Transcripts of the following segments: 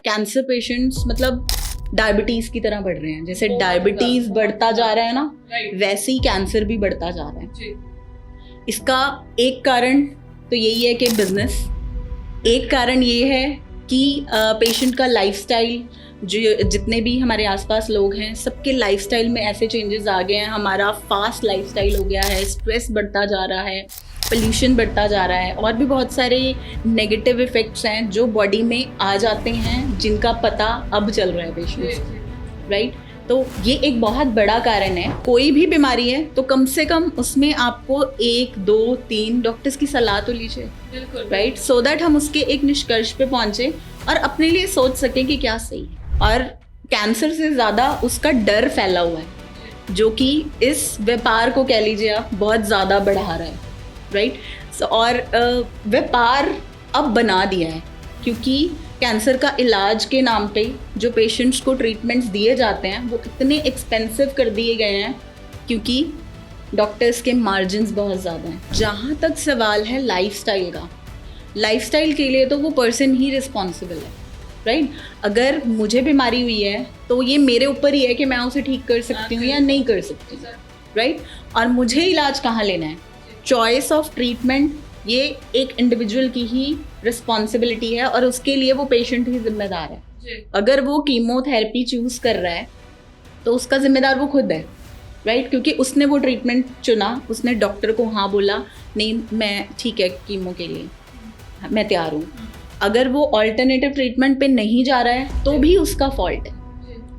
Cancer patients मतलब diabetes की तरह बढ़ रहे हैं। जैसे डायबिटीज बढ़ता जा रहा है ना, वैसे ही कैंसर भी बढ़ता जा रहा है। इसका एक कारण तो यही है कि बिजनेस, एक कारण ये है कि पेशेंट का लाइफस्टाइल, जो जितने भी हमारे आसपास लोग हैं सबके लाइफस्टाइल में ऐसे चेंजेस आ गए हैं। हमारा फास्ट लाइफस्टाइल हो गया है, स्ट्रेस बढ़ता जा रहा है, पोल्यूशन बढ़ता जा रहा है, और भी बहुत सारे नेगेटिव इफ़ेक्ट्स हैं जो बॉडी में आ जाते हैं, जिनका पता अब चल रहा है पेशेंट्स को, राइट। तो ये एक बहुत बड़ा कारण है। कोई भी बीमारी है तो कम से कम उसमें आपको 1, 2, 3 डॉक्टर्स की सलाह तो लीजिए, राइट, सो दैट हम उसके एक निष्कर्ष पे पहुंचे और अपने लिए सोच सकें कि क्या सही है। और कैंसर से ज़्यादा उसका डर फैला हुआ है, जो कि इस व्यापार को कह लीजिए आप बहुत ज़्यादा बढ़ा रहा है, राइट। और व्यापार अब बना दिया है, क्योंकि कैंसर का इलाज के नाम पे जो पेशेंट्स को ट्रीटमेंट्स दिए जाते हैं वो इतने एक्सपेंसिव कर दिए गए हैं, क्योंकि डॉक्टर्स के मार्जिन्स बहुत ज़्यादा हैं। जहाँ तक सवाल है लाइफस्टाइल का, लाइफस्टाइल के लिए तो वो पर्सन ही रिस्पॉन्सिबल है, राइट। अगर मुझे बीमारी हुई है तो ये मेरे ऊपर ही है कि मैं उसे ठीक कर सकती हूँ या नहीं कर सकती, राइट। और मुझे इलाज कहाँ लेना है, चॉइस ऑफ ट्रीटमेंट, ये एक इंडिविजुअल की ही रिस्पॉन्सिबिलिटी है, और उसके लिए वो पेशेंट ही जिम्मेदार है। अगर वो कीमोथेरेपी चूज कर रहा है तो उसका जिम्मेदार वो खुद है, राइट, क्योंकि उसने वो ट्रीटमेंट चुना, उसने डॉक्टर को हाँ बोला, नहीं मैं ठीक है कीमो के लिए मैं तैयार हूँ। अगर वो ऑल्टरनेटिव ट्रीटमेंट पे नहीं जा रहा है तो भी उसका फॉल्ट है,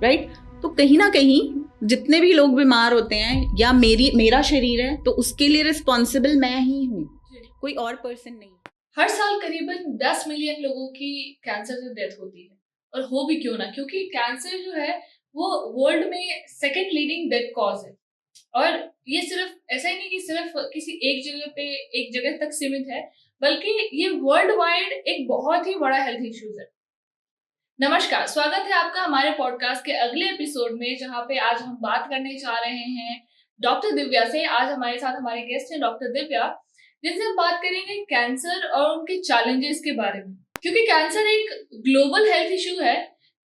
राइट। तो कहीं ना कहीं जितने भी लोग बीमार होते हैं, या मेरा शरीर है तो उसके लिए रिस्पॉन्सिबल मैं ही हूँ, कोई और पर्सन नहीं। हर साल करीबन 10 मिलियन लोगों की कैंसर से डेथ होती है, और हो भी क्यों ना, क्योंकि कैंसर जो है वो वर्ल्ड में सेकंड लीडिंग डेथ कॉज है। और ये सिर्फ ऐसा ही नहीं कि सिर्फ किसी एक जगह तक सीमित है, बल्कि ये वर्ल्ड वाइड एक बहुत ही बड़ा हेल्थ इश्यूज है। नमस्कार, स्वागत है आपका हमारे पॉडकास्ट के अगले एपिसोड में, जहाँ पे आज हम बात करने जा रहे हैं डॉक्टर दिव्या से। आज हमारे साथ हमारे गेस्ट हैं डॉक्टर दिव्या, जिनसे हम बात करेंगे कैंसर और उनके चैलेंजेस के बारे में। क्योंकि कैंसर एक ग्लोबल हेल्थ इशू है,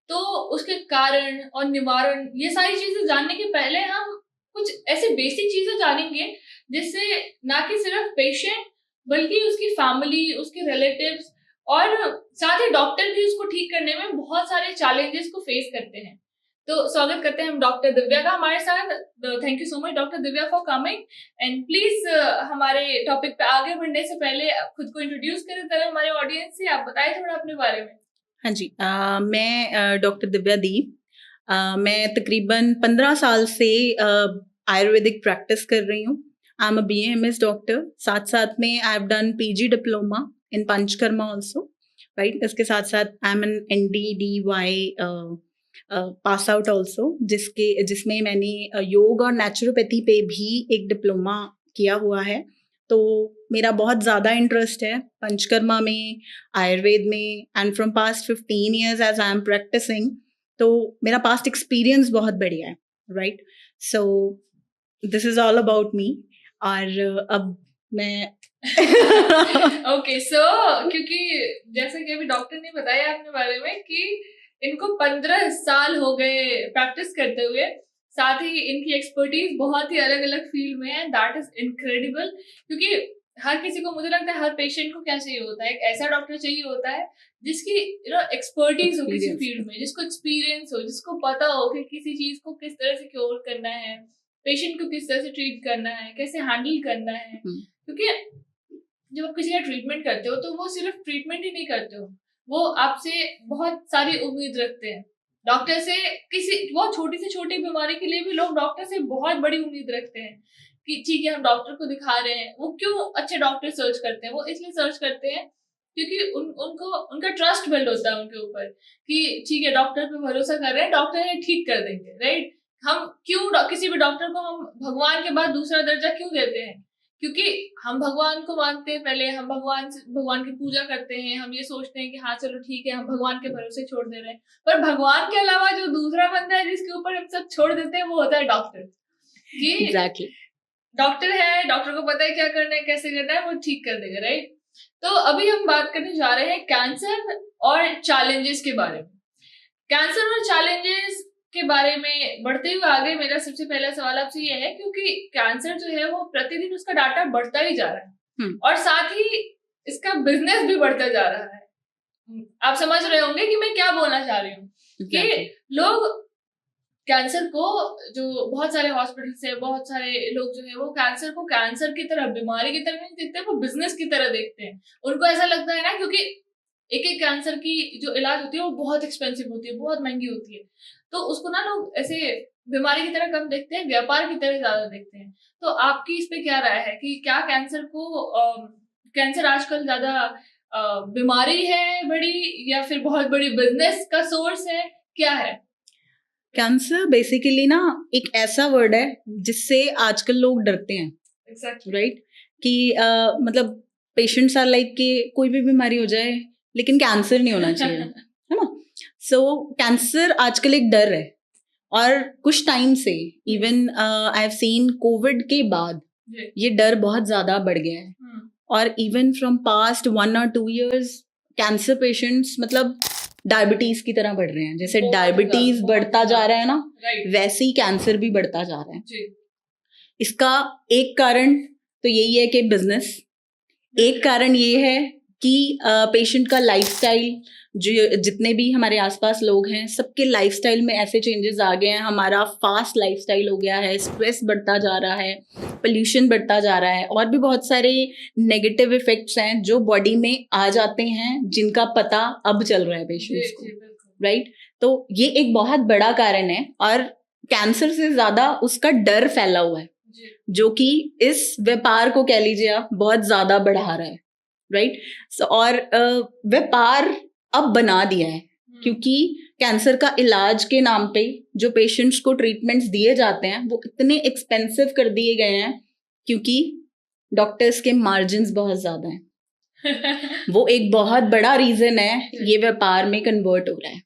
तो उसके कारण और निवारण, ये सारी चीजें जानने के पहले हम कुछ ऐसे बेसिक चीजें जानेंगे जिससे ना कि सिर्फ पेशेंट बल्कि उसकी फैमिली, उसके रिलेटिव्स और साथ ही डॉक्टर भी उसको ठीक करने में बहुत सारे चैलेंजेस को फेस करते हैं। तो स्वागत करते हैं हम डॉक्टर दिव्या का हमारे साथ। Thank you so much doctor Divya for coming, and please हमारे टॉपिक पे आगे बढ़ने से पहले खुद को इंट्रोड्यूस करें तरह हमारे ऑडियंस से, आप बताएं थोड़ा अपने बारे में। हाँ जी, मैं डॉक्टर दिव्या दीप, मैं तकरीबन 15 साल से आयुर्वेदिक प्रैक्टिस कर रही हूँ। I am a BAMS doctor, साथ साथ में I have done PG diploma in panchakarma also, right. इसके साथ साथ I am an NDDY pass out also, जिसमें मैंने योग और नेचुरोपैथी पे भी एक डिप्लोमा किया हुआ है। तो मेरा बहुत ज़्यादा इंटरेस्ट है पंचकर्मा में, आयुर्वेद में, and from past 15 years as I am practising, तो मेरा पास्ट एक्सपीरियंस बहुत बढ़िया है, right. So this is all about me. और अब मैं ओके, सो क्योंकि जैसे कि अभी डॉक्टर ने बताया अपने बारे में कि इनको 15 साल हो गए प्रैक्टिस करते हुए, साथ ही इनकी एक्सपर्टीज बहुत ही अलग अलग फील्ड में है। दैट इज इनक्रेडिबल, क्योंकि हर किसी को, मुझे लगता है हर पेशेंट को क्या चाहिए होता है, एक ऐसा डॉक्टर चाहिए होता है जिसकी एक्सपर्टीज हो किसी फील्ड में, जिसको एक्सपीरियंस हो, जिसको पता हो कि किसी चीज को किस तरह से क्योर करना है, पेशेंट को किस तरह से ट्रीट करना है, कैसे हैंडल करना है। क्योंकि जब आप किसी का ट्रीटमेंट करते हो तो वो सिर्फ ट्रीटमेंट ही नहीं करते हो, वो आपसे बहुत सारी उम्मीद रखते हैं। डॉक्टर से किसी बहुत छोटी से छोटी बीमारी के लिए भी लोग डॉक्टर से बहुत बड़ी उम्मीद रखते हैं कि ठीक है हम डॉक्टर को दिखा रहे हैं। वो क्यों अच्छे डॉक्टर सर्च करते हैं? वो इसलिए सर्च करते हैं क्योंकि उनको उनका ट्रस्ट बिल्ड होता है उनके ऊपर कि ठीक है डॉक्टर पे भरोसा कर रहे हैं, डॉक्टर ये ठीक कर देंगे, राइट। हम क्यों किसी भी डॉक्टर को हम भगवान के बाद दूसरा दर्जा क्यों देते हैं? क्योंकि हम भगवान को मानते हैं, पहले हम भगवान की पूजा करते हैं, हम ये सोचते हैं कि हाँ चलो ठीक है हम भगवान के भरोसे छोड़ दे रहे हैं, पर भगवान के अलावा जो दूसरा बंदा है जिसके ऊपर हम सब छोड़ देते हैं वो होता है डॉक्टर। एग्जैक्टली, डॉक्टर है, डॉक्टर को पता है क्या करना है, कैसे करना है, वो ठीक कर देगा, राइट। तो अभी हम बात करने जा रहे हैं कैंसर और चैलेंजेस के बारे में। कैंसर और चैलेंजेस के बारे में बढ़ते हुए आगे मेरा सबसे पहला सवाल आपसे ये है, क्योंकि कैंसर जो है वो प्रतिदिन उसका डाटा बढ़ता ही जा रहा है और साथ ही इसका बिजनेस भी बढ़ता जा रहा है। आप समझ रहे होंगे कि मैं क्या बोलना चाह रही हूँ कि लोग कैंसर को, जो बहुत सारे हॉस्पिटल से बहुत सारे लोग जो है वो कैंसर को कैंसर की तरह, बीमारी की तरह नहीं देखते, वो बिजनेस की तरह देखते हैं। उनको ऐसा लगता है ना, क्योंकि एक एक कैंसर की जो इलाज होती है वो बहुत एक्सपेंसिव होती है, बहुत महंगी होती है, तो उसको ना लोग ऐसे बीमारी की तरह कम देखते हैं, व्यापार की तरह ज्यादा देखते हैं। तो आपकी इस पे क्या राय है कि क्या कैंसर आजकल ज्यादा बीमारी है बड़ी, या फिर बहुत बड़ी बिजनेस का सोर्स है, क्या है? कैंसर बेसिकली ना एक ऐसा वर्ड है जिससे आजकल लोग डरते हैं, राइट? कि मतलब पेशेंट्स आर लाइक कि कोई भी बीमारी हो जाए लेकिन कैंसर नहीं होना चाहिए, है ना? सो कैंसर आजकल एक डर है, और कुछ टाइम से even I have seen Covid के बाद ये डर बहुत ज्यादा बढ़ गया है, और even from past 1 or 2 years cancer patients मतलब डायबिटीज की तरह बढ़ रहे हैं। जैसे डायबिटीज बढ़ता जा रहा है ना, वैसे ही कैंसर भी बढ़ता जा रहा है। इसका एक कारण तो यही है कि बिजनेस, एक कारण ये है कि पेशेंट का लाइफस्टाइल, जो जितने भी हमारे आसपास लोग हैं सबके लाइफस्टाइल में ऐसे चेंजेस आ गए हैं। हमारा फास्ट लाइफस्टाइल हो गया है, स्ट्रेस बढ़ता जा रहा है, पोल्यूशन बढ़ता जा रहा है, और भी बहुत सारे नेगेटिव इफेक्ट्स हैं जो बॉडी में आ जाते हैं, जिनका पता अब चल रहा है पेशेंट्स को, राइट? तो ये एक बहुत बड़ा कारण है, और कैंसर से ज्यादा उसका डर फैला हुआ है, जो कि इस व्यापार को कह लीजिए आप बहुत ज्यादा बढ़ा रहा है, राइट? और व्यापार अब बना दिया है, क्योंकि कैंसर का इलाज के नाम पे जो पेशेंट्स को ट्रीटमेंट्स दिए जाते हैं वो इतने एक्सपेंसिव कर दिए गए हैं, क्योंकि डॉक्टर्स के मार्जिन्स बहुत ज्यादा हैं। वो एक बहुत बड़ा रीजन है ये व्यापार में कन्वर्ट हो रहा है,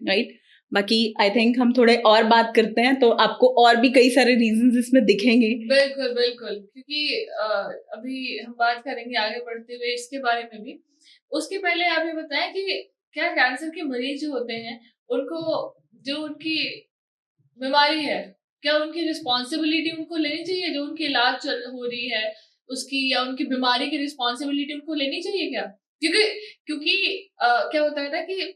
राइट? बाकी आई थिंक हम थोड़े और बात करते हैं तो आपको और भी कई सारे रीजंस इसमें दिखेंगे। बिल्कुल बिल्कुल, क्योंकि अभी हम बात करेंगे आगे बढ़ते हुए इसके बारे में भी। उसके पहले आप ये बताएं कि क्या कैंसर के मरीज जो होते हैं उनको, जो उनकी बीमारी है, क्या उनकी रिस्पॉन्सिबिलिटी उनको लेनी चाहिए, जो उनकी इलाज हो रही है उसकी, या उनकी बीमारी की रिस्पॉन्सिबिलिटी उनको लेनी चाहिए क्या? क्योंकि क्या होता है ना कि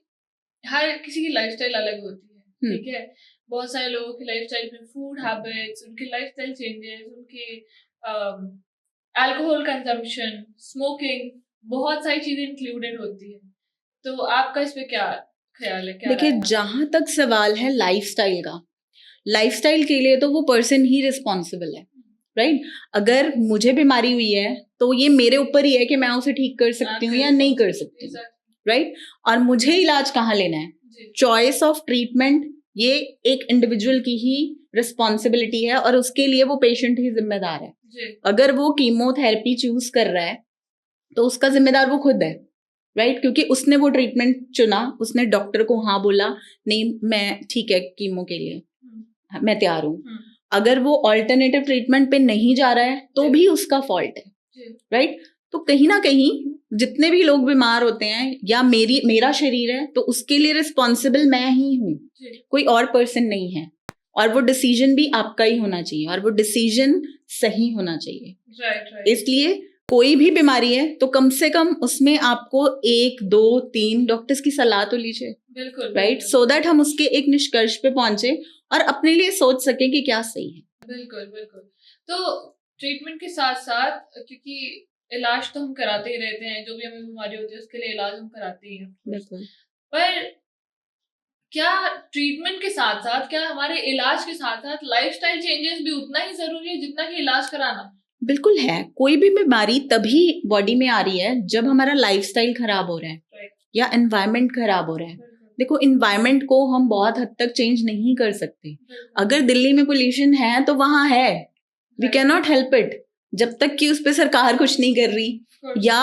हर किसी की लाइफस्टाइल अलग होती है, ठीक है? बहुत सारे लोगों की लाइफस्टाइल में फूड हैबिट्स, उनके लाइफस्टाइल चेंजेस, उनके अल्कोहल कंजम्पशन, स्मोकिंग, बहुत सारी चीजें इंक्लूडेड होती है। तो आपका इस पे क्या ख्याल है? देखिए, जहां तक सवाल है लाइफस्टाइल का, लाइफस्टाइल के लिए तो वो पर्सन ही रिस्पॉन्सिबल है, राइट? अगर मुझे बीमारी हुई है तो ये मेरे ऊपर ही है कि मैं उसे ठीक कर सकती हूँ या नहीं कर सकती हूँ, राइट? और मुझे इलाज कहाँ लेना है, चॉइस ऑफ ट्रीटमेंट, ये एक इंडिविजुअल की ही रिस्पॉन्सिबिलिटी है, और उसके लिए वो पेशेंट ही जिम्मेदार है। अगर वो कीमोथेरेपी चूज कर रहा है तो उसका जिम्मेदार वो खुद है, राइट? क्योंकि उसने वो ट्रीटमेंट चुना, उसने डॉक्टर को हाँ बोला, नहीं मैं ठीक है कीमो के लिए मैं तैयार हूँ। अगर वो ऑल्टरनेटिव ट्रीटमेंट पे नहीं जा रहा है तो भी उसका फॉल्ट है, राइट? तो कहीं ना कहीं जितने भी लोग बीमार होते हैं, या मेरा शरीर है तो उसके लिए रिस्पॉन्सिबल मैं ही हूँ, कोई और पर्सन नहीं है, और वो डिसीजन भी आपका ही होना चाहिए, और वो डिसीजन सही होना चाहिए। इसलिए कोई भी बीमारी है तो कम से कम उसमें आपको 1, 2, 3 डॉक्टर्स की सलाह तो लीजिए, राइट? सो दैट हम उसके एक निष्कर्ष पे पहुंचे और अपने लिए सोच सके कि क्या सही है। बिल्कुल बिल्कुल। तो ट्रीटमेंट के साथ साथ, क्योंकि इलाज तो हम कराते ही रहते हैं, जो भी हमें बीमारी होती है उसके लिए इलाज हम कराते ही हैं, बिल्कुल, पर क्या ट्रीटमेंट के साथ साथ, क्या हमारे इलाज के साथ साथ लाइफस्टाइल चेंजेस भी उतना ही जरूरी है जितना कि इलाज कराना? बिल्कुल है। कोई भी बीमारी तभी बॉडी में आ रही है जब हमारा लाइफस्टाइल खराब हो रहा है या एनवायरनमेंट खराब हो रहा है। देखो, एनवायरनमेंट को हम बहुत हद तक चेंज नहीं कर सकते। अगर दिल्ली में पोल्यूशन है तो वहां है, we can not help it, जब तक कि उस पर सरकार कुछ नहीं कर रही, या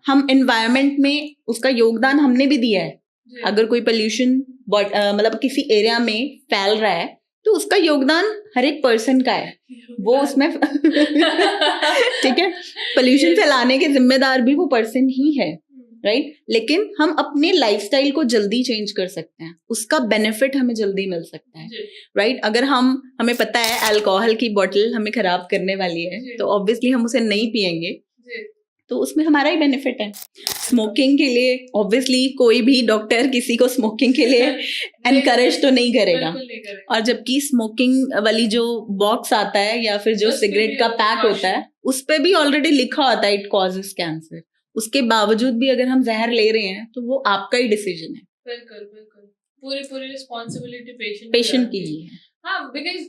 हम एनवायरनमेंट में उसका योगदान हमने भी दिया है। अगर कोई पोल्यूशन मतलब किसी एरिया में फैल रहा है तो उसका योगदान हर एक पर्सन का है, वो उसमें ठीक है, पोल्यूशन फैलाने के जिम्मेदार भी वो पर्सन ही है, राइट, लेकिन हम अपने लाइफस्टाइल को जल्दी चेंज कर सकते हैं, उसका बेनिफिट हमें जल्दी मिल सकता है, राइट। अगर हमें पता है अल्कोहल की बोतल हमें खराब करने वाली है, तो ऑब्वियसली हम उसे नहीं पियेंगे, तो उसमें हमारा ही बेनिफिट है। स्मोकिंग के लिए ऑब्वियसली कोई भी डॉक्टर किसी को स्मोकिंग के लिए एनकरेज तो नहीं करेगा, और जबकि स्मोकिंग वाली जो बॉक्स आता है या फिर जो सिगरेट का पैक होता है उस पे भी ऑलरेडी लिखा होता है इट कॉजेस कैंसर। उसके बावजूद भी अगर हम जहर ले रहे हैं तो वो आपका ही डिसीजन है। बिल्कुल बिल्कुल, पूरी रिस्पॉन्सिबिलिटी पेशेंट की ही है। हाँ, बिकॉज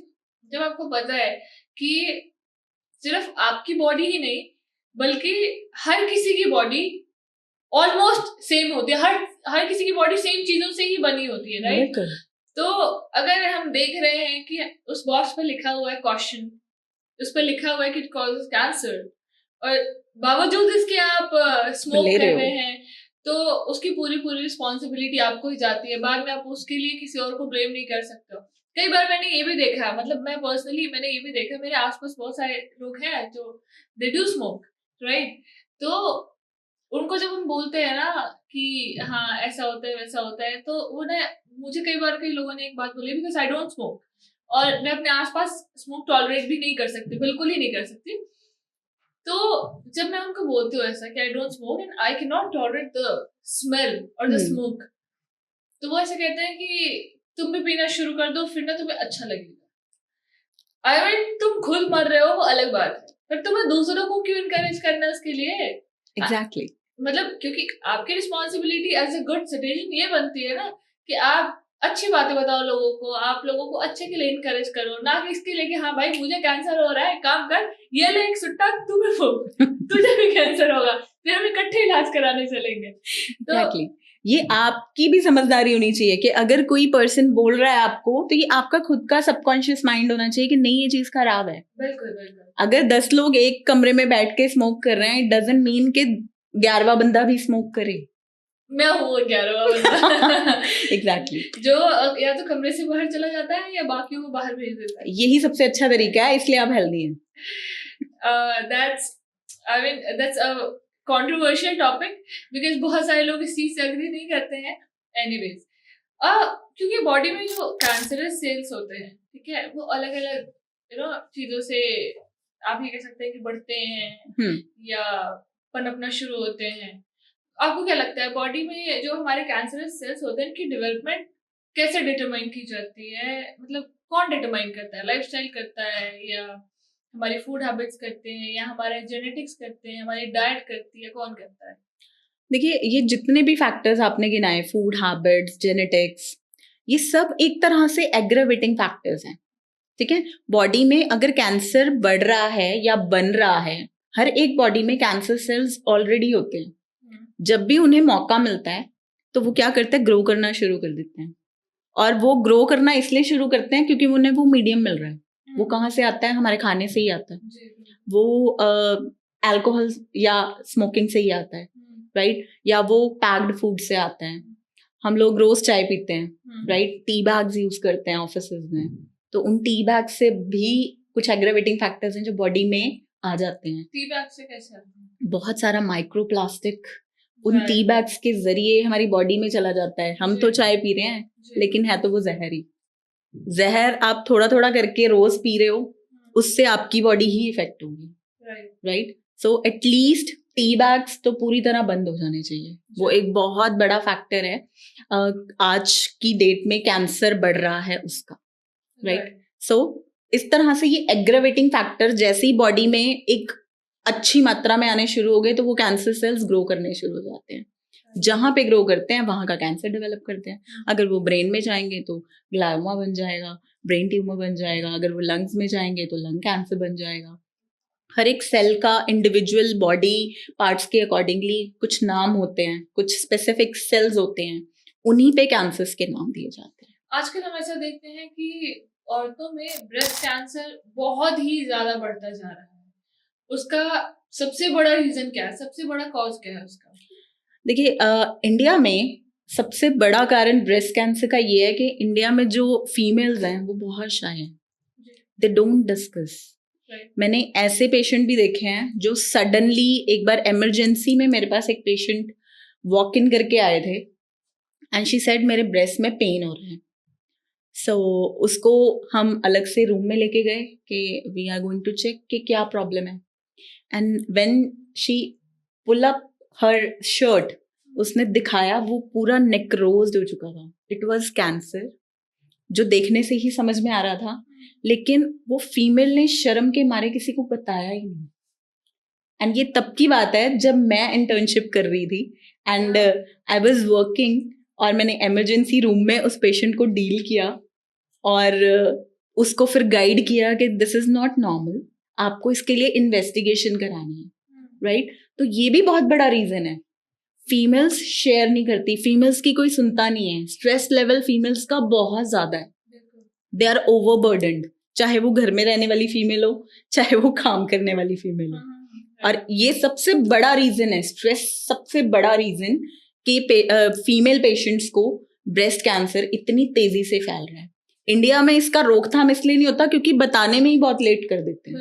जब आपको पता है कि सिर्फ आपकी बॉडी ही नहीं बल्कि हर किसी की बॉडी ऑलमोस्ट सेम होती है, हर किसी की बॉडी सेम चीजों से ही बनी होती है, राइट। तो अगर हम देख रहे हैं कि उस बॉक्स पर लिखा हुआ है कॉशन, उस पर लिखा हुआ है कि इट कॉजेस कैंसर, और बावजूद इसके आप स्मोक कर रहे हैं, तो उसकी पूरी रिस्पॉन्सिबिलिटी आपको ही जाती है। बाद में आप उसके लिए किसी और को ब्लेम नहीं कर सकते हो। कई बार मैंने ये भी देखा, मतलब मैं पर्सनली मैंने ये भी देखा, मेरे आसपास बहुत सारे लोग हैं जो दे डू स्मोक, राइट। तो उनको जब हम बोलते हैं ना कि हाँ ऐसा होता है वैसा होता है, तो उन्हें मुझे कई लोगों ने एक बात बोली, बिकॉज आई डोंट स्मोक, और मैं अपने आसपास स्मोक टॉलरेट भी नहीं कर सकती, बिल्कुल ही नहीं कर सकती। तो जब मैं उनको बोलती हूँ ऐसा कि I don't smoke and I can not tolerate the smell और द स्मोक, तो वो ऐसे कहते हैं कि तुम भी पीना शुरू कर दो, फिर ना तुम्हें अच्छा लगेगा। आई मीन तुम खुद मर रहे हो वो अलग बात है, पर तुम्हें दूसरों को क्यों इनकरेज करना है उसके लिए? एग्जैक्टली मतलब क्योंकि आपकी responsibility as a good citizen ये बनती है ना कि आप अच्छी बातें बताओ लोगों को, आप लोगों को अच्छे के लिए इनकरेज करो, ना कि इसके लिए कि हाँ भाई मुझे कैंसर हो रहा है, काम कर, ये ले एक सुट्टा तुम्हें फूक, तुझे भी कैंसर होगा, फिर हम इकट्ठे इलाज कराने चलेंगे। तो ये आपकी भी समझदारी होनी चाहिए कि अगर कोई पर्सन बोल रहा है आपको, तो ये आपका खुद का सबकॉन्शियस माइंड होना चाहिए कि नहीं ये चीज खराब है। बिल्कुल। अगर 10 लोग एक कमरे में बैठ के स्मोक कर रहे हैं, इट डजंट मीन कि 11वां बंदा भी स्मोक करे। मैं हूँ 11वां बंदा। एग्जैक्टली जो या तो कमरे से बाहर चला जाता है या बाकियों को बाहर भेज देता है। यही सबसे अच्छा तरीका है, इसलिए आप हेल्दी हैं। that's a controversial topic because बहुत सारे लोग इस चीज से एग्री नहीं करते हैं। एनीवेज, क्योंकि बॉडी में जो कैंसरस सेल्स होते हैं, ठीक है, वो अलग अलग चीजों से आप ये कह सकते हैं कि बढ़ते हैं या पनपना शुरू होते हैं। आपको क्या लगता है बॉडी में जो हमारे कैंसरस सेल्स होते हैं, इनकी डेवलपमेंट कैसे डिटरमाइन की जाती है? मतलब कौन डिटरमाइन करता है? लाइफस्टाइल करता है, या हमारी फूड हैबिट्स करते हैं, या हमारे जेनेटिक्स करते हैं, हमारी डाइट करती है, कौन करता है? देखिए, ये जितने भी फैक्टर्स आपने गिनाए, फूड हैबिट्स, जेनेटिक्स, ये सब एक तरह से एग्रेवेटिंग फैक्टर्स हैं, ठीक है। बॉडी में अगर कैंसर बढ़ रहा है या बन रहा है, हर एक बॉडी में कैंसर सेल्स ऑलरेडी होते हैं। जब भी उन्हें मौका मिलता है तो वो क्या करते हैं, ग्रो करना शुरू कर देते हैं। और वो ग्रो करना इसलिए शुरू करते हैं क्योंकि उन्हें वो मीडियम मिल रहा है। वो कहाँ से आता है? हमारे खाने से ही आता है। वो अल्कोहल या स्मोकिंग से ही आता है, राइट, या वो पैक्ड फूड से आता है। हम लोग रोज चाय पीते हैं, राइट, टी बैग्स यूज करते हैं ऑफिस में, तो उन टी बैग से भी कुछ एग्रेवेटिंग फैक्टर्स हैं जो बॉडी में आ जाते हैं। टी बैग से कैसे आते हैं? बहुत सारा माइक्रोप्लास्टिक उन टी बैग्स के जरिए हमारी बॉडी में चला जाता है। हम तो चाय पी रहे हैं, लेकिन है तो वो जहर ही। जहर आप थोड़ा थोड़ा करके रोज पी रहे हो, उससे आपकी बॉडी ही इफेक्ट होगी, right. So at least tea bags तो पूरी तरह बंद हो जाने चाहिए। वो एक बहुत बड़ा फैक्टर है आज की डेट में कैंसर बढ़ रहा है उसका, राइट। सो इस तरह से ये एग्रेवेटिंग फैक्टर जैसे ही बॉडी में एक अच्छी मात्रा में आने शुरू हो गए तो वो कैंसर सेल्स ग्रो करने शुरू हो जाते हैं। जहां पे ग्रो करते हैं वहां का कैंसर डेवलप करते हैं। अगर वो ब्रेन में जाएंगे तो ग्लायोमा बन जाएगा, ब्रेन ट्यूमर बन जाएगा। अगर वो लंग्स में जाएंगे तो लंग कैंसर बन जाएगा। हर एक सेल का इंडिविजुअल बॉडी पार्ट्स के अकॉर्डिंगली कुछ नाम होते हैं, कुछ स्पेसिफिक सेल्स होते हैं, उन्हीं पे कैंसर्स के नाम दिए जाते हैं। आजकल हम ऐसा देखते हैं कि औरतों में ब्रेस्ट कैंसर बहुत ही ज्यादा बढ़ता जा रहा है। उसका सबसे बड़ा रीजन क्या है? सबसे बड़ा कॉज क्या है उसका? देखिए, इंडिया में सबसे बड़ा कारण ब्रेस्ट कैंसर का ये है कि इंडिया में जो फीमेल्स हैं वो बहुत शाय हैं, दे डोंट डिस्कस। मैंने ऐसे पेशेंट भी देखे हैं जो सडनली एक बार इमरजेंसी में, मेरे पास एक पेशेंट वॉक इन करके आए थे एंड शी सेड मेरे ब्रेस्ट में पेन हो रहा है. सो उसको हम अलग से रूम में लेके गए कि we are going to check कि क्या प्रॉब्लम है. And when she pull up her shirt, उसने दिखाया वो पूरा नेक्रोज्ड हो चुका था. इट वाज कैंसर, जो देखने से ही समझ में आ रहा था, लेकिन वो फीमेल ने शर्म के मारे किसी को बताया ही नहीं. एंड ये तब की बात है जब मैं इंटर्नशिप कर रही थी एंड आई वाज वर्किंग, और मैंने इमरजेंसी रूम में उस पेशेंट को डील किया और उसको फिर गाइड किया कि दिस इज नॉट नॉर्मल, आपको इसके लिए इन्वेस्टिगेशन करानी है. राइट? तो ये भी बहुत बड़ा रीजन है. फीमेल्स शेयर नहीं करती, फीमेल्स की कोई सुनता नहीं है. स्ट्रेस लेवल फीमेल्स का बहुत ज्यादा है. दे आर ओवरबर्डन्ड, चाहे वो घर में रहने वाली फीमेल हो, चाहे वो काम करने वाली फीमेल हो. और ये सबसे बड़ा रीजन है, स्ट्रेस सबसे बड़ा रीजन कि फीमेल पेशेंट्स को ब्रेस्ट कैंसर इतनी तेजी से फैल रहा है. इंडिया में इसका रोकथाम इसलिए नहीं होता क्योंकि बताने में ही बहुत लेट कर देते हैं.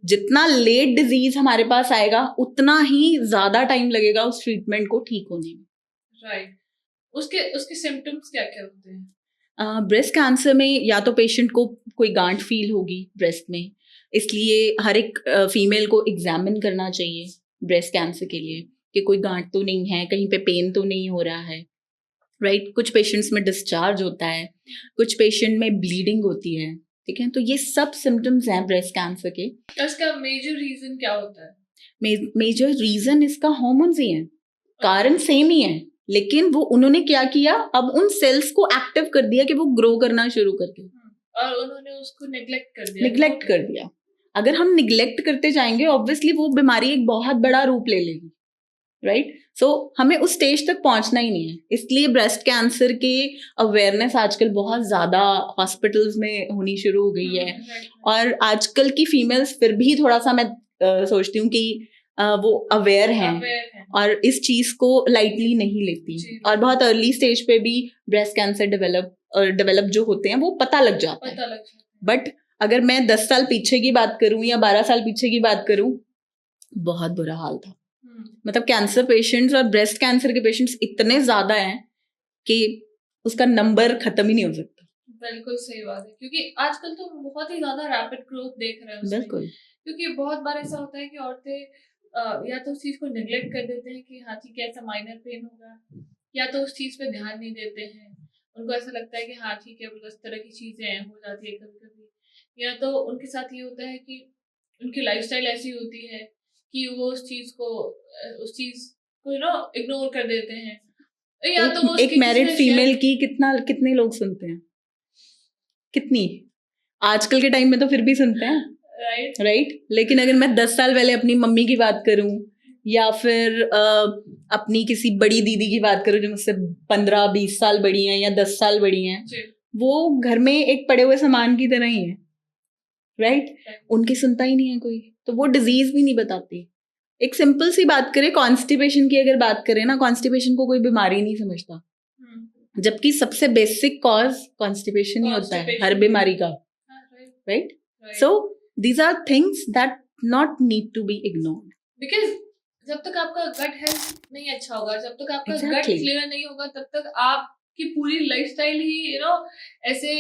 जितना लेट डिजीज हमारे पास आएगा उतना ही ज्यादा टाइम लगेगा उस ट्रीटमेंट को ठीक होने में. राइट. उसके सिम्टम्स क्या क्या होते हैं? ब्रेस्ट कैंसर में या तो पेशेंट को कोई गांठ फील होगी ब्रेस्ट में, इसलिए हर एक फीमेल को एग्जामिन करना चाहिए ब्रेस्ट कैंसर के लिए कि कोई गांठ तो नहीं है, कहीं पे पेन तो नहीं हो रहा है. राइट? कुछ पेशेंट्स में डिस्चार्ज होता है, कुछ पेशेंट में ब्लीडिंग होती है. ठीक है, तो ये सब सिम्टम्स हैं ब्रेस्ट कैंसर के. इसका मेजर रीजन क्या होता है? मेजर रीजन इसका हार्मोन्स ही है. कारण सेम ही है, लेकिन वो उन्होंने क्या किया, अब उन सेल्स को एक्टिव कर दिया कि वो ग्रो करना शुरू करके, और उन्होंने उसको निग्लेक्ट कर दिया. अगर हम निग्लेक्ट करते जाएंगे ऑब्वियसली वो बीमारी एक बहुत बड़ा रूप ले लेगी. राइट? सो हमें उस स्टेज तक पहुंचना ही नहीं है. इसलिए ब्रेस्ट कैंसर के अवेयरनेस आजकल बहुत ज्यादा हॉस्पिटल्स में होनी शुरू हो गई है. और आजकल की फीमेल्स फिर भी थोड़ा सा मैं सोचती हूँ कि वो अवेयर हैं और इस चीज को लाइटली नहीं लेती. और बहुत अर्ली स्टेज पे भी ब्रेस्ट कैंसर डेवलप जो होते हैं वो पता लग जाता है. बट अगर मैं 10 साल पीछे की बात करूं या 12 साल पीछे की बात करूं, बहुत बुरा हाल था. मतलब कैंसर पेशेंट्स और ब्रेस्ट कैंसर के पेशेंट्स इतने ज्यादा हैं कि उसका नंबर खत्म ही नहीं हो सकता. बिल्कुल सही बात है, क्योंकि आजकल तो बहुत ही ज्यादा रैपिड ग्रोथ देख रहे हैं उसमें. बिल्कुल. क्योंकि बहुत बार ऐसा होता है कि औरतें या तो उस चीज को निगलेक्ट कर देते हैं कि हाँ ठीक है ऐसा माइनर पेन होगा, या तो उस चीज पे ध्यान नहीं देते हैं. उनको ऐसा लगता है कि हाँ ठीक है इस तरह की चीजें हो जाती है कभी कभी, या तो उनके साथ ये होता है कि उनकी लाइफस्टाइल ऐसी होती है कि वो उस चीज को इग्नोर कर देते हैं. या तो एक मैरिड फीमेल की कितने लोग सुनते हैं, कितनी आजकल के टाइम में तो फिर भी सुनते हैं. राइट? लेकिन अगर मैं 10 साल पहले अपनी मम्मी की बात करूं या फिर अपनी किसी बड़ी दीदी की बात करूं जो मुझसे 15-20 साल बड़ी हैं या 10 साल बड़ी हैं, वो घर में एक पड़े हुए सामान की तरह ही है. राइट? उनकी सुनता ही नहीं है कोई, तो वो डिजीज भी नहीं बताती. एक सिंपल सी बात करें, कॉन्स्टिपेशन की अगर बात करें ना, कॉन्स्टिपेशन को कोई बीमारी नहीं समझता, जबकि सबसे बेसिक कॉज कॉन्स्टिपेशन ही होता है हर बीमारी का. Right? So these are things that not need to be ignored. Because जब तक आपका गट हेल्थ नहीं अच्छा होगा, जब तक आपका गट क्लियर नहीं होगा, तब तक आपकी पूरी लाइफस्टाइल ही ऐसे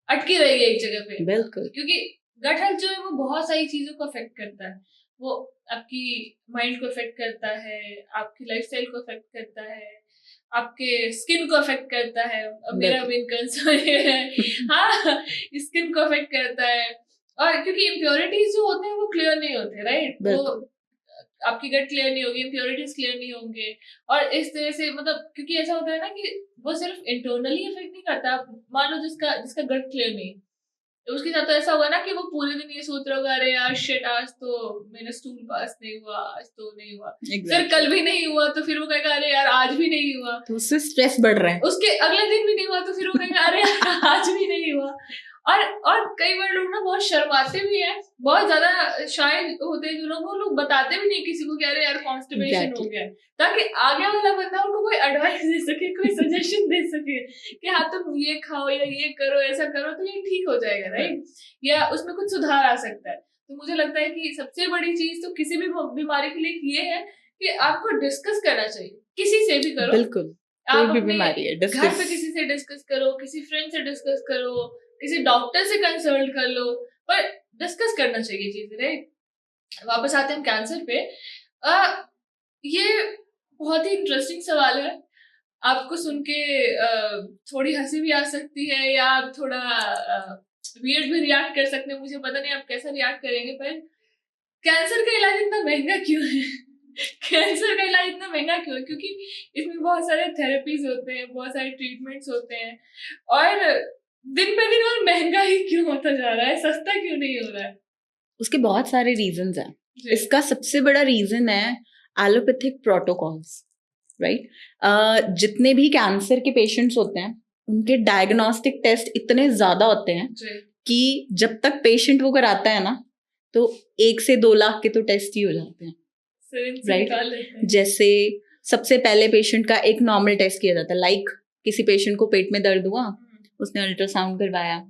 अटकी रहेगी एक जगह पे. बिल्कुल. क्योंकि गट हेल्थ जो है वो बहुत सारी चीजों को अफेक्ट करता है. वो आपकी माइंड को अफेक्ट करता है, आपकी लाइफस्टाइल को अफेक्ट करता है, आपके स्किन को अफेक्ट करता है. मेरा मेन कंसर्न है हाँ, स्किन को अफेक्ट करता है. और क्योंकि इम्प्योरिटीज जो होते हैं वो क्लियर नहीं होते. राइट? वो आपकी गट क्लियर नहीं होगी, इम्प्योरिटीज क्लियर नहीं होंगे, और इस तरह से मतलब क्योंकि ऐसा होता है ना कि वो सिर्फ इंटरनली इफेक्ट नहीं करता. मान लो जिसका गट क्लियर नहीं, तो उसके साथ तो ऐसा होगा ना कि वो पूरे दिन ये सोच रहा होगा अरे यार शिट आज तो मेरा स्टूल पास नहीं हुआ, आज तो नहीं हुआ. फिर कल भी नहीं हुआ तो फिर वो कहेगा अरे यार आज भी नहीं हुआ, तो उससे स्ट्रेस बढ़ रहा है. उसके अगले दिन भी नहीं हुआ तो फिर वो कहेगा अरे आज भी नहीं हुआ. और कई बार लोग ना बहुत शर्माते भी हैं, बहुत ज्यादा शाय होते हैं जो लोग, वो लोग बताते भी नहीं किसी को कि अरे यार कॉन्स्टिपेशन हो गया, ताकि आगे वाला बंदा उनको कोई एडवाइस दे सके, कोई सजेशन दे सके कि हाँ तुम ये खाओ या ये करो, ऐसा करो तो ये ठीक हो जाएगा. राइट? या उसमें कुछ सुधार आ सकता है. तो मुझे लगता है कि सबसे बड़ी चीज तो किसी भी बीमारी के लिए ये है कि आपको डिस्कस करना चाहिए, किसी से भी करो, बिल्कुल, कोई आप भी अपने बीमारी है घर डिस्कस। पे किसी से डिस्कस करो, किसी फ्रेंड से डिस्कस करो, किसी डॉक्टर से कंसल्ट कर लो, पर डिस्कस करना चाहिए चीजें, राइट। वापस आते हैं हम कैंसर पे। ये बहुत ही इंटरेस्टिंग सवाल है। आपको सुन के थोड़ी हंसी भी आ सकती है या आप थोड़ा वियर्ड भी रिएक्ट कर सकते हैं, मुझे पता नहीं आप कैसा रिएक्ट करेंगे, पर कैंसर का इलाज इतना महंगा क्यों है? कैंसर का इलाज इतना महंगा क्यों है? क्योंकि इसमें बहुत सारे थेरेपीज होते हैं, बहुत सारे ट्रीटमेंट्स होते हैं, और दिन पे दिन और महंगा ही क्यों होता जा रहा है, सस्ता क्यों नहीं हो रहा है? उसके बहुत सारे रीजंस हैं। इसका सबसे बड़ा रीजन है एलोपैथिक प्रोटोकॉल्स, राइट। जितने भी कैंसर के पेशेंट्स होते हैं उनके डायग्नोस्टिक टेस्ट इतने ज्यादा होते हैं कि जब तक पेशेंट वो कराता है ना तो 1 से 2 लाख के तो टेस्ट ही हो जाते हैं, राइट। जैसे सबसे पहले पेशेंट का एक नॉर्मल टेस्ट किया जाता है, लाइक किसी पेशेंट को पेट में दर्द हुआ, उसने अल्ट्रासाउंड करवाया,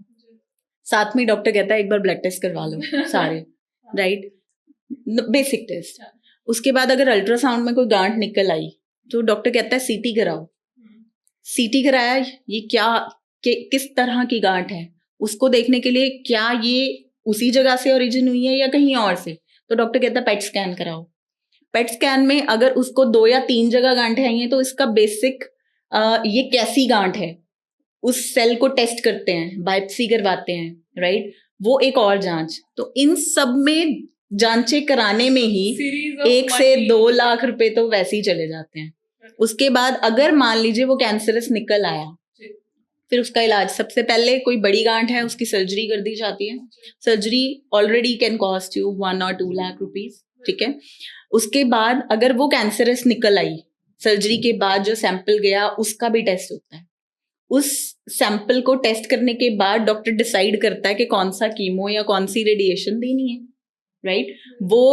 साथ में डॉक्टर कहता है एक बार ब्लड टेस्ट करवा लो सारे, राइट, बेसिक टेस्ट। उसके बाद अगर अल्ट्रासाउंड में कोई गांठ निकल आई तो डॉक्टर कहता है सीटी कराओ। सीटी कराया, ये क्या किस तरह की गांठ है उसको देखने के लिए, क्या ये उसी जगह से ओरिजिन हुई है या कहीं और से, तो डॉक्टर कहता है पेट स्कैन कराओ। पेट स्कैन में अगर उसको 2 या 3 जगह गांठें आई हैं तो इसका बेसिक ये कैसी गांठ है उस सेल को टेस्ट करते हैं, बायोप्सी करवाते हैं, राइट, वो एक और जांच। तो इन सब में जांचें कराने में ही 1 से 2 लाख रुपए तो वैसे ही चले जाते हैं। उसके बाद अगर मान लीजिए वो कैंसरस निकल आया, फिर उसका इलाज, सबसे पहले कोई बड़ी गांठ है उसकी सर्जरी कर दी जाती है। Surgery already can cost you 1 और 2 लाख रुपीज, ठीक है। उसके बाद अगर वो कैंसरस निकल आई, सर्जरी के बाद जो सैंपल गया उसका भी टेस्ट होता है। उस सैंपल को टेस्ट करने के बाद डॉक्टर डिसाइड करता है कि कौन सा कीमो या कौन सी रेडिएशन देनी है, राइट। वो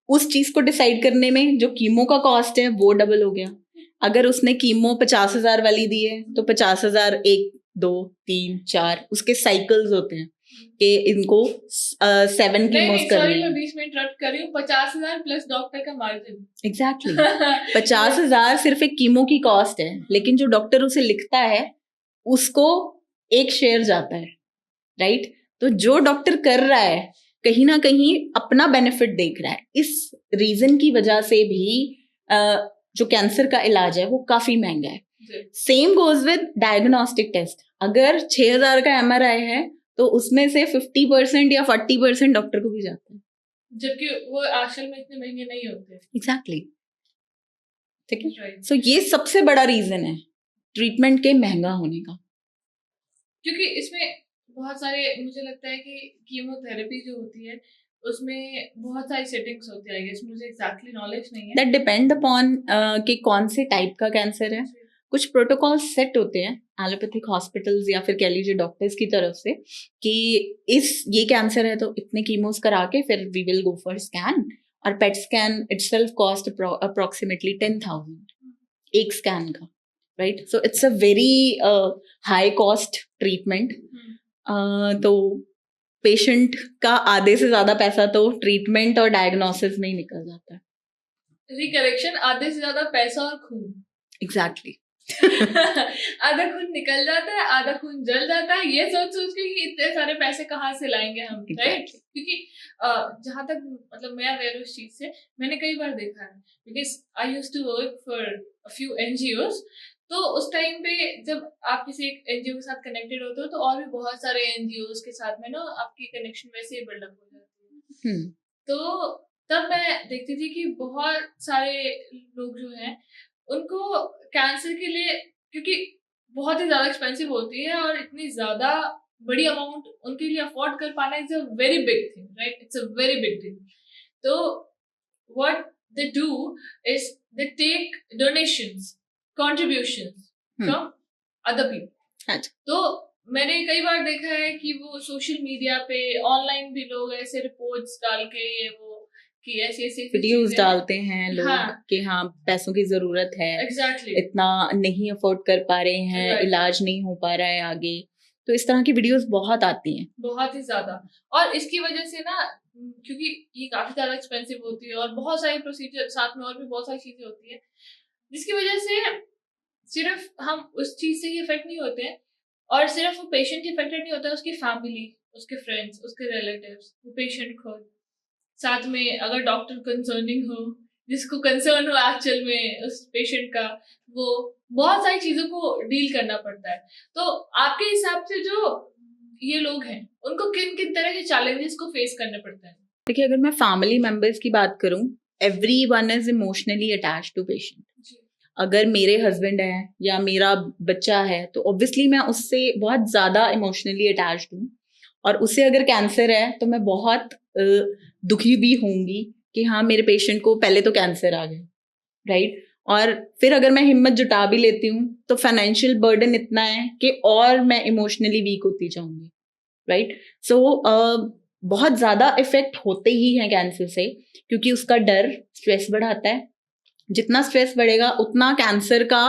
उस चीज को डिसाइड करने में जो कीमो का कॉस्ट है वो डबल हो गया। अगर उसने कीमो 50,000 वाली दी है तो 50,000 1 2 3 4 उसके साइकिल्स होते हैं कि इनको 7 कीमोस करनी है। बीच में इंटरप्ट कर रही हूँ, 50,000 प्लस डॉक्टर का मार्जिन। एग्जैक्टली 50,000 सिर्फ एक कीमो की कॉस्ट है, लेकिन जो डॉक्टर उसे लिखता है उसको एक शेयर जाता है, राइट। तो जो डॉक्टर कर रहा है कहीं ना कहीं अपना बेनिफिट देख रहा है। इस रीजन की वजह से भी जो कैंसर का इलाज है वो काफी महंगा है। Same goes with diagnostic test. अगर 6,000 का MRI है तो उसमें से 50% या 40% डॉक्टर को भी जाता है, जबकि वो असल में इतने महंगे नहीं होते। एग्जैक्टली, ठीक है। सो ये सबसे बड़ा रीजन है ट्रीटमेंट के महंगा होने का, क्योंकि इसमें बहुत सारे, मुझे लगता है कि कीमोथेरेपी जो होती है उसमें बहुत सारी सेटिंग्स होती है। आई गेस मुझे एग्जैक्टली नॉलेज नहीं है। दैट डिपेंड अपॉन कि कौन से टाइप का कैंसर है। कुछ प्रोटोकॉल सेट होते हैं एलोपैथिक हॉस्पिटल्स या फिर कह लीजिए डॉक्टर्स की तरफ से कि ये कैंसर है तो इतने कीमोस करा के फिर we will go for scan, और PET scan itself cost approximately 10,000 एक स्कैन का, right. So it's a very high cost treatment. तो पेशेंट का आधे से ज्यादा पैसा तो ट्रीटमेंट और डायग्नोसिस में ही निकल जाता है। रिकरेक्शन, आधे से ज्यादा पैसा और खून। एग्जैक्टली आधा खून निकल जाता है, आधा खून जल जाता है, ये सोच के कि इतने सारे पैसे कहाँ से लाएंगे हम, राइट। क्योंकि जहां तक मतलब मैं अवेयर हूँ इस चीज से, मैंने कई बार देखा है, because I used to work for a few NGOs। तो उस टाइम पे जब आप किसी एक NGO के साथ कनेक्टेड होते हो तो और भी बहुत सारे NGOs के साथ में ना आपकी कनेक्शन वैसे ही बिल्डअप हो जाती है। तो तब मैं देखती थी कि बहुत सारे लोग जो हैं उनको कैंसर के लिए, क्योंकि बहुत ही ज्यादा एक्सपेंसिव होती है और इतनी ज्यादा बड़ी अमाउंट उनके लिए अफोर्ड कर पाना is a very big thing, right. It's a very big thing. तो what they do is they take donations, contributions from other people। तो मैंने कई बार देखा है कि वो सोशल मीडिया पे ऑनलाइन भी लोग ऐसे रिपोर्ट्स डाल के ये वो कि ऐसी वीडियोस डालते हैं लोग, हाँ, कि हाँ पैसों की जरूरत है, exactly। इतना नहीं अफोर्ड कर पा रहे हैं, right। इलाज नहीं हो पा रहा है आगे, तो इस तरह की वीडियोस बहुत आती हैं, बहुत ही ज्यादा। और इसकी वजह से ना क्योंकि ये काफी ज्यादा एक्सपेंसिव होती है और बहुत सारी प्रोसीजर साथ में और भी बहुत सारी चीजें होती है, जिसकी वजह से सिर्फ हम उस चीज से ही इफेक्ट नहीं होते हैं, और सिर्फ वो पेशेंट इफेक्टेड नहीं होता है, उसकी फैमिली, उसके फ्रेंड्स, उसके रिलेटिव्स, वो पेशेंट खुद, साथ में अगर डॉक्टर कंसर्निंग हो, जिसको कंसर्न हो एक्चुअल में उस पेशेंट का, वो बहुत सारी चीजों को डील करना पड़ता है। तो आपके हिसाब से जो ये लोग हैं उनको किन किन तरह के चैलेंजेस को फेस करने पड़ते हैं? देखिए, अगर मैं फैमिली मेंबर्स की बात करूं, everyone is emotionally attached to patient. अगर मेरे हस्बैंड है या मेरा बच्चा है तो ऑब्वियसली मैं उससे बहुत ज्यादा इमोशनली अटैच्ड हूँ, और उसे अगर कैंसर है तो मैं बहुत दुखी भी होंगी कि हाँ, मेरे पेशेंट को पहले तो कैंसर आ गया, राइट। और फिर अगर मैं हिम्मत जुटा भी लेती हूँ तो फाइनेंशियल बर्डन इतना है कि और मैं इमोशनली वीक होती जाऊंगी, राइट। सो बहुत ज्यादा इफेक्ट होते ही हैं कैंसर से, क्योंकि उसका डर स्ट्रेस बढ़ाता है। जितना स्ट्रेस बढ़ेगा उतना कैंसर का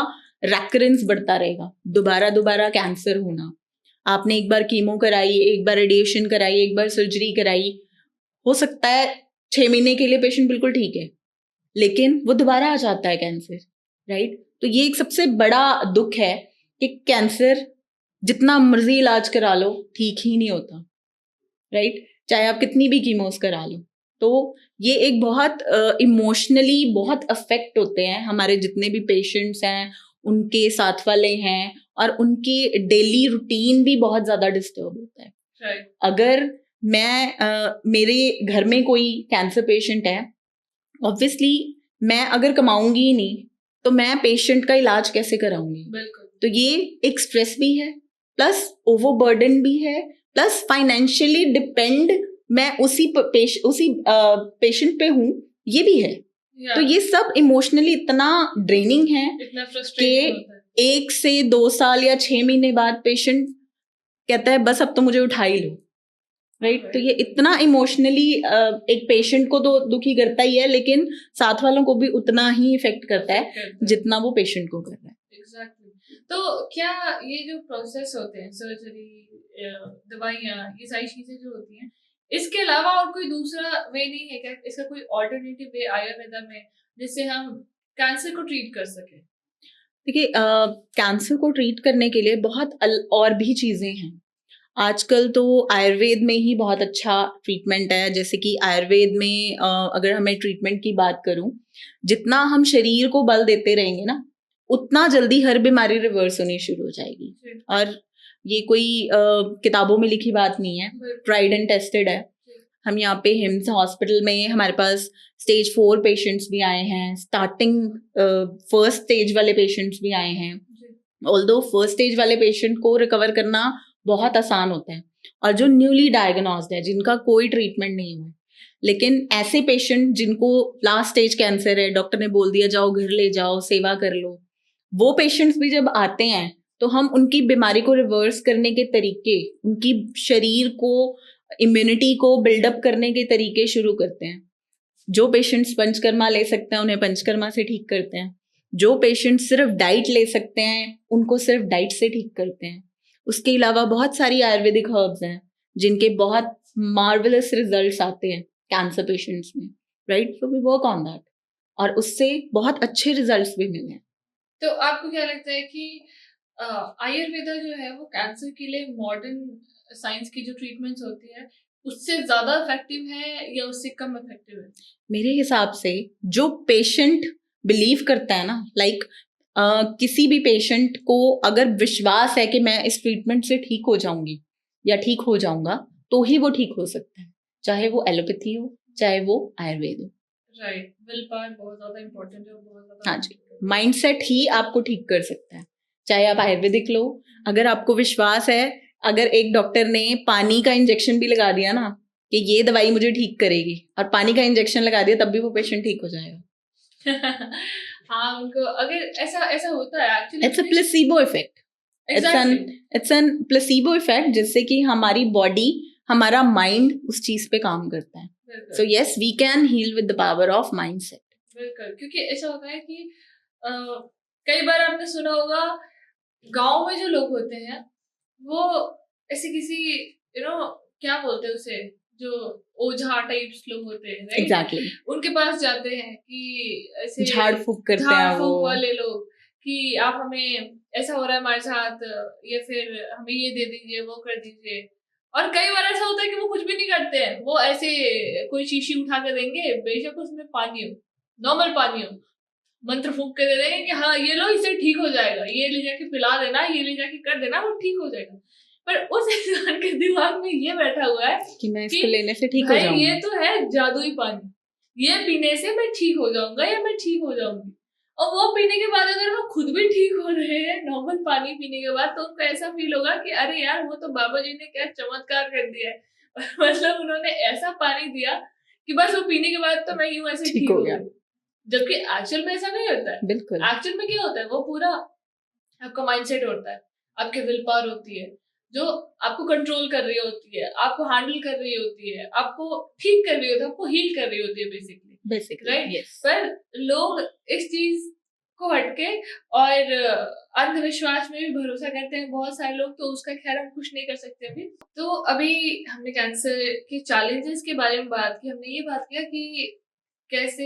रेकरेंस बढ़ता रहेगा, दोबारा दोबारा कैंसर होना। आपने एक बार कीमो कराई, एक बार रेडिएशन कराई, एक बार सर्जरी कराई, हो सकता है 6 महीने के लिए पेशेंट बिल्कुल ठीक है, लेकिन वो दोबारा आ जाता है कैंसर, राइट। तो ये एक सबसे बड़ा दुख है कि कैंसर जितना मर्जी इलाज करा लो ठीक ही नहीं होता, राइट, चाहे आप कितनी भी कीमोस करा लो। तो ये एक बहुत इमोशनली बहुत अफेक्ट होते हैं हमारे जितने भी पेशेंट्स हैं, उनके साथ वाले हैं, और उनकी डेली रूटीन भी बहुत ज्यादा डिस्टर्ब होता है। Right. अगर मैं मेरे घर में कोई कैंसर पेशेंट है, ऑब्वियसली मैं अगर कमाऊंगी ही नहीं तो मैं पेशेंट का इलाज कैसे कराऊंगी? बिल्कुल। तो ये एक स्ट्रेस भी है, प्लस ओवरबर्डन भी है, प्लस फाइनेंशियली डिपेंड मैं उसी पेशेंट पे हूँ, ये भी है। तो ये सब इमोशनली इतना ड्रेनिंग है कि 1 से 2 साल या 6 महीने बाद पेशेंट कहता है बस अब तो मुझे उठा ही लो, राइट। तो ये इतना इमोशनली एक पेशेंट को तो दुखी करता ही है, लेकिन साथ वालों को भी उतना ही इफेक्ट करता है जितना वो पेशेंट को कर रहा है। एग्जैक्टली। तो क्या ये जो प्रोसेस होते हैं, सर्जरी, दवाइयाँ, ये सारी चीजें जो होती हैं, इसके अलावा और कोई दूसरा वे नहीं है क्या? इसका कोई ऑल्टरनेटिव वे आयुर्वेदा में जिससे हम कैंसर को ट्रीट कर सकें? देखिए, कैंसर को ट्रीट करने के लिए बहुत और भी चीजें हैं। आजकल तो आयुर्वेद में ही बहुत अच्छा ट्रीटमेंट है। जैसे कि आयुर्वेद में अगर हमें ट्रीटमेंट की बात करूं, जितना हम शरीर को बल देते रहेंगे ना, उतना जल्दी हर बीमारी रिवर्स होनी शुरू हो जाएगी। और ये कोई किताबों में लिखी बात नहीं है, ट्राइड एंड टेस्टेड है। हम यहाँ पे हिम्स हॉस्पिटल में हमारे पास स्टेज 4 पेशेंट्स भी आए हैं, स्टार्टिंग फर्स्ट स्टेज वाले पेशेंट्स भी आए हैं। ऑल्दो फर्स्ट स्टेज वाले पेशेंट को रिकवर करना बहुत आसान होता है, और जो न्यूली डायग्नोस्ड है, जिनका कोई ट्रीटमेंट नहीं हुआ, लेकिन ऐसे पेशेंट जिनको लास्ट स्टेज कैंसर है, डॉक्टर ने बोल दिया जाओ घर ले जाओ, सेवा कर लो, वो पेशेंट्स भी जब आते हैं तो हम उनकी बीमारी को रिवर्स करने के तरीके, उनकी शरीर को इम्यूनिटी को बिल्डअप करने के तरीके शुरू करते हैं। जो पेशेंट्स पंचकर्मा ले सकते हैं उन्हें पंचकर्मा से ठीक करते हैं, जो पेशेंट सिर्फ डाइट ले सकते हैं उनको सिर्फ डाइट से ठीक करते हैं। उसके अलावा बहुत सारी आयुर्वेदिक हर्ब्स हैं जिनके बहुत मार्वेलस रिजल्ट्स आते हैं कैंसर पेशेंट्स में, right. So we work on that, और उससे बहुत अच्छे रिजल्ट्स भी मिले हैं। तो आपको क्या लगता है कि आयुर्वेदा जो है वो कैंसर के लिए मॉडर्न साइंस की जो ट्रीटमेंट्स होती है उससे ज्यादा इफेक्टिव है या उससे कम इफेक्टिव है? मेरे हिसाब से जो पेशेंट बिलीव करता है ना, लाइक किसी भी पेशेंट को अगर विश्वास है कि मैं इस ट्रीटमेंट से ठीक हो जाऊंगी या ठीक हो जाऊंगा, तो ही वो ठीक हो सकता है, चाहे वो एलोपैथी हो चाहे वो आयुर्वेद हो। राइट, विल पावर बहुत ज्यादा इम्पोर्टेंट है, बहुत ज्यादा। हाँ जी, माइंडसेट ही आपको ठीक कर सकता है, चाहे आप आयुर्वेदिक लो। अगर आपको विश्वास है, अगर एक डॉक्टर ने पानी का इंजेक्शन भी लगा दिया ना कि ये दवाई मुझे ठीक करेगी, और पानी का इंजेक्शन लगा दिया, तब भी वो पेशेंट ठीक हो जाएगा। हाँ, उनको अगर ऐसा होता है actually, it's a placebo effect. It's an placebo effect, जिससे कि हमारी बॉडी, हमारा माइंड उस चीज पे काम करता है। So yes, we can heal with the power of mindset. बिल्कुल, क्योंकि ऐसा होता है कि कई बार आपने सुना होगा गांव में जो लोग होते हैं वो ऐसे किसी क्या बोलते हैं उसे, जो ओझा टाइप्स लोग होते हैं, राइट? एग्जैक्टली, उनके पास जाते हैं कि ऐसे झाड़ फूक करते हैं झाड़ वो। फूक वाले लोग कि आप हमें ऐसा हो रहा है हमारे साथ, या फिर हमें ये दे दीजिए, वो कर दीजिए। और कई बार ऐसा होता है कि वो कुछ भी नहीं करते हैं, वो ऐसे कोई शीशी उठा के देंगे, बेशक उसमें पानी हो, नॉर्मल पानी हो, मंत्र फूक के दे देंगे कि हाँ ये लो, इससे ठीक हो जाएगा, ये ले जाके पिला देना, ये ले जाके कर देना, वो ठीक हो जाएगा। पर उस इंसान के दिमाग में ये बैठा हुआ है कि मैं कि इसको लेने से ठीक हो भाई जाऊंगा। ये तो है जादुई पानी, ये पीने से मैं ठीक हो जाऊंगा या मैं ठीक हो जाऊंगी। और वो पीने के बाद अगर वो खुद भी ठीक हो रहे हैं नॉर्मल पानी पीने के बाद, तो उनको ऐसा फील होगा कि अरे यार वो तो बाबा जी ने क्या चमत्कार कर दिया है मतलब उन्होंने ऐसा पानी दिया कि बस वो पीने के बाद तो मैं यूं ऐसे ठीक हो गया। जबकि एक्चुअल में ऐसा नहीं होता है। बिल्कुल, एक्चुअल में क्या होता है, वो पूरा आपका माइंडसेट होता है, आपकी विल पावर होती है जो आपको कंट्रोल कर रही होती है, आपको हैंडल कर रही होती है, आपको ठीक कर रही होती है, आपको हील कर रही होती है बेसिकली, राइट? यस। पर लोग इस चीज को हटके और अंधविश्वास में भी भरोसा करते हैं बहुत सारे लोग, तो उसका खैर हम कुछ नहीं कर सकते अभी। तो अभी हमने कैंसर के चैलेंजेस के बारे में बात की, हमने ये बात किया कि कैसे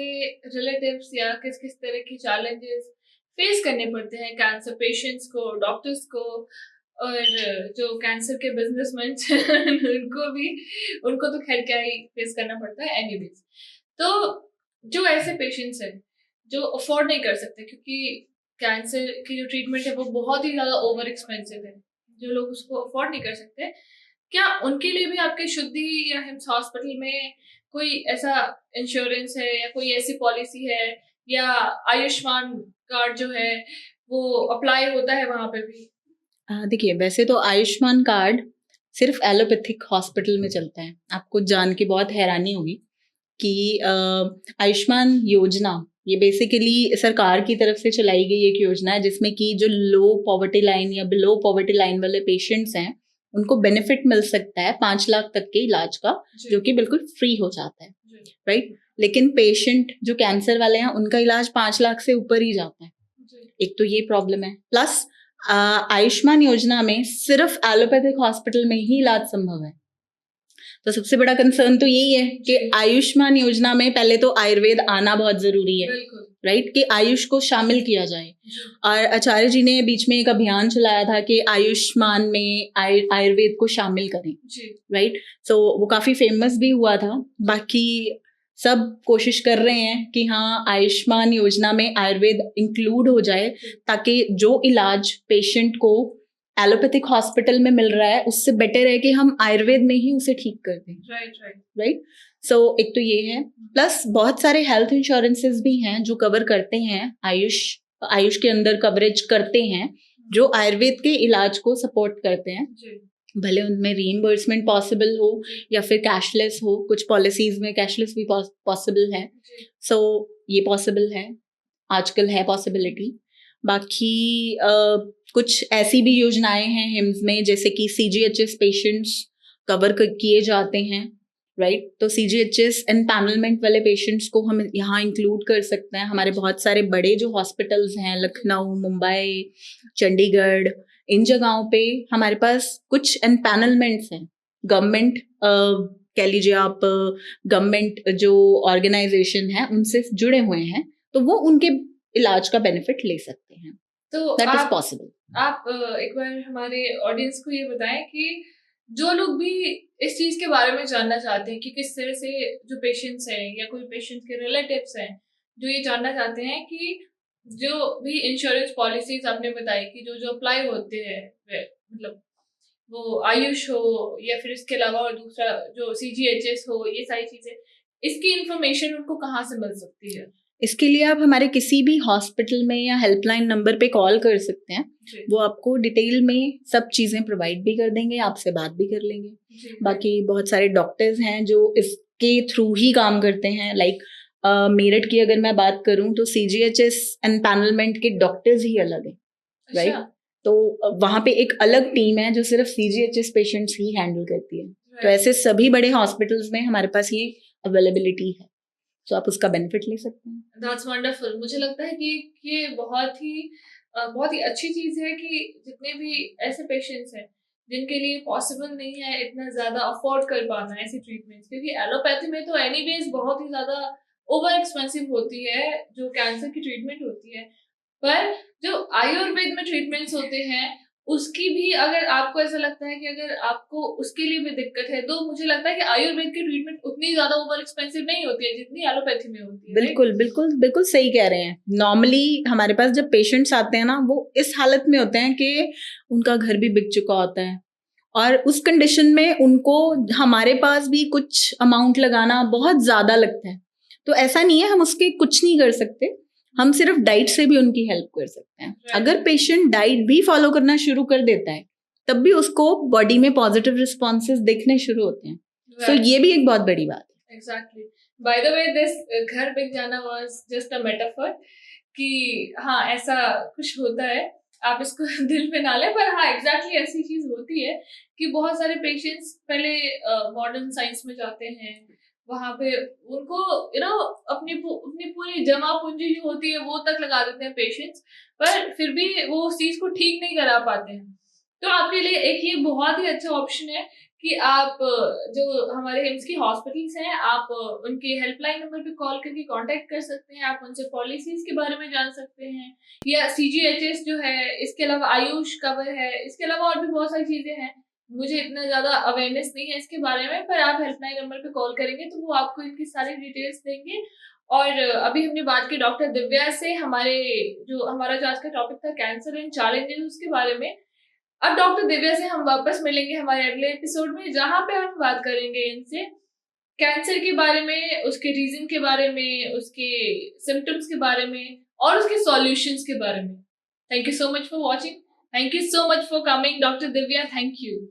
रिलेटिव्स या किस किस तरह की चैलेंजेस फेस करने पड़ते हैं कैंसर पेशेंट्स को, डॉक्टर्स को, और जो कैंसर के बिजनेसमैन उनको तो खैर क्या ही फेस करना पड़ता है एनीवेज। तो जो ऐसे पेशेंट्स हैं जो अफोर्ड नहीं कर सकते, क्योंकि कैंसर की जो ट्रीटमेंट है वो बहुत ही ज्यादा ओवर एक्सपेंसिव है, जो लोग उसको अफोर्ड नहीं कर सकते, क्या उनके लिए भी आपके शुद्धि या हिम्स हॉस्पिटल में कोई ऐसा इंश्योरेंस है या कोई ऐसी पॉलिसी है, या आयुष्मान कार्ड जो है वो अप्लाई होता है वहां पे भी? देखिए, वैसे तो आयुष्मान कार्ड सिर्फ एलोपैथिक हॉस्पिटल में चलता है। आपको जान के बहुत हैरानी होगी कि आयुष्मान योजना ये बेसिकली सरकार की तरफ से चलाई गई एक योजना है, जिसमें कि जो लो पॉवर्टी लाइन या बिलो पॉवर्टी लाइन वाले पेशेंट्स हैं उनको बेनिफिट मिल सकता है 5 लाख तक के इलाज का, जो कि बिल्कुल फ्री हो जाता है, राइट? लेकिन पेशेंट जो कैंसर वाले हैं उनका इलाज 5 लाख से ऊपर ही जाता है। एक तो ये प्रॉब्लम है, प्लस आयुष्मान योजना में सिर्फ एलोपैथिक हॉस्पिटल में ही इलाज संभव है। तो सबसे बड़ा कंसर्न तो यही है कि आयुष्मान योजना में पहले तो आयुर्वेद आना बहुत जरूरी है, राइट? कि आयुष को शामिल किया जाए। और आचार्य जी ने बीच में एक अभियान चलाया था कि आयुष्मान में आयुर्वेद को शामिल करें, राइट? सो वो काफी फेमस भी हुआ था। बाकी सब कोशिश कर रहे हैं कि हाँ आयुष्मान योजना में आयुर्वेद इंक्लूड हो जाए, ताकि जो इलाज पेशेंट को एलोपैथिक हॉस्पिटल में मिल रहा है उससे बेटर है कि हम आयुर्वेद में ही उसे ठीक कर दें, राइट? सो एक तो ये है, प्लस बहुत सारे हेल्थ इंश्योरेंसेस भी हैं जो कवर करते हैं, आयुष के अंदर कवरेज करते हैं, जो आयुर्वेद के इलाज को सपोर्ट करते हैं। भले उनमें रीइंबर्समेंट पॉसिबल हो या फिर कैशलेस हो, कुछ पॉलिसीज में कैशलेस भी पॉसिबल है। सो ये पॉसिबल है, आजकल है पॉसिबिलिटी। बाकी कुछ ऐसी भी योजनाएं हैं हिम्स में, जैसे कि CGHS पेशेंट्स कवर किए जाते हैं, राइट? तो CGHS एम्पैनलमेंट वाले पेशेंट्स को हम यहाँ इंक्लूड कर सकते हैं। हमारे बहुत सारे बड़े जो हॉस्पिटल्स हैं, लखनऊ, मुंबई, चंडीगढ़, इन जगहों पे हमारे पास कुछ एम्पैनलमेंट्स हैं। गवर्नमेंट कह लीजिए आप, गवर्नमेंट जो ऑर्गेनाइजेशन है उनसे जुड़े हुए हैं, तो वो उनके इलाज का बेनिफिट ले सकते हैं। तो दैट इज पॉसिबल। आप एक बार हमारे ऑडियंस को ये बताएं कि जो लोग भी इस चीज के बारे में जानना चाहते हैं कि किस तरह से जो पेशेंट्स हैं या कोई पेशेंट के रिलेटिव्स हैं जो ये जानना चाहते हैं कि जो भी इंश्योरेंस पॉलिसीज आपने बताई कि जो जो अप्लाई होते हैं, मतलब वो आयुष हो या फिर इसके अलावा और दूसरा जो CGHS हो, ये सारी चीजें, इसकी इंफॉर्मेशन उनको कहाँ से मिल सकती है? इसके लिए आप हमारे किसी भी हॉस्पिटल में या हेल्पलाइन नंबर पे कॉल कर सकते हैं, वो आपको डिटेल में सब चीज़ें प्रोवाइड भी कर देंगे, आपसे बात भी कर लेंगे। बाकी बहुत सारे डॉक्टर्स हैं जो इसके थ्रू ही काम करते हैं। लाइक मेरठ की अगर मैं बात करूं तो CGHS एम्पैनलमेंट के डॉक्टर्स ही अलग हैं, राइट? तो वहाँ पे एक अलग टीम है जो सिर्फ CGHS पेशेंट्स ही हैंडल करती है। तो ऐसे सभी बड़े हॉस्पिटल्स में हमारे पास ये अवेलेबिलिटी है, तो आप उसका बेनिफिट ले सकते हैं। That's wonderful। मुझे लगता है कि ये बहुत ही अच्छी चीज है कि जितने भी ऐसे पेशेंट्स हैं जिनके लिए पॉसिबल नहीं है इतना ज़्यादा अफोर्ड कर पाना ऐसी ट्रीटमेंट्स, क्योंकि एलोपैथी में तो एनीवेज बहुत ही ज़्यादा ओवर एक्सपेंसिव होती है जो कैंसर की ट्रीटमेंट होती है। पर जो आयुर्वेद में ट्रीटमेंट्स होते हैं उसकी भी अगर आपको ऐसा लगता है कि अगर आपको उसके लिए भी दिक्कत है, तो मुझे लगता है कि आयुर्वेद की ट्रीटमेंट उतनी ज्यादा ओवर एक्सपेंसिव नहीं होती है जितनी एलोपैथी में होती है। बिल्कुल बिल्कुल बिल्कुल सही कह रहे हैं। नॉर्मली हमारे पास जब पेशेंट्स आते हैं ना, वो इस हालत में होते हैं कि उनका घर भी बिक चुका होता है, और उस कंडीशन में उनको हमारे पास भी कुछ अमाउंट लगाना बहुत ज्यादा लगता है। तो ऐसा नहीं है, हम उसके कुछ नहीं कर सकते, हम सिर्फ डाइट से भी उनकी हेल्प कर सकते हैं। अगर पेशेंट डाइट भी फॉलो करना शुरू कर देता है तब भी उसको बॉडी में पॉजिटिव रिस्पॉन्सेज दिखने शुरू होते हैं। तो ये भी एक बहुत बड़ी बात है। Exactly. By the way, this घर बिक जाना वाज जस्ट अ मेटाफर कि हाँ ऐसा कुछ होता है, आप इसको दिल पे ना लें, पर हाँ एग्जैक्टली ऐसी चीज होती है कि बहुत सारे पेशेंट्स पहले मॉडर्न साइंस में जाते हैं, वहां पे उनको अपनी पूरी जमा पूंजी जो होती है वो तक लगा देते हैं पेशेंट्स, पर फिर भी वो उस चीज को ठीक नहीं करा पाते हैं। तो आपके लिए एक ये बहुत ही अच्छा ऑप्शन है कि आप जो हमारे एम्स की हॉस्पिटल्स हैं, आप उनके हेल्पलाइन नंबर पे कॉल करके कांटेक्ट कर सकते हैं, आप उनसे पॉलिसीज के बारे में जान सकते हैं, या CGHS जो है, इसके अलावा आयुष कवर है, इसके अलावा और भी बहुत सारी चीजें हैं। मुझे इतना ज्यादा अवेयरनेस नहीं है इसके बारे में, पर आप हेल्पलाइन नंबर पे कॉल करेंगे तो वो आपको इनकी सारी डिटेल्स देंगे। और अभी हमने बात की डॉक्टर दिव्या से, हमारा जो आज का टॉपिक था कैंसर एंड चैलेंजेस, उसके बारे में। अब डॉक्टर दिव्या से हम वापस मिलेंगे हमारे अगले एपिसोड में, जहां पे हम बात करेंगे इनसे कैंसर के बारे में, उसके रीजन के बारे में, उसके सिम्टम्स के बारे में और उसके सॉल्यूशंस के बारे में। Thank you so much for watching, thank you so much for coming doctor Divya, thank you.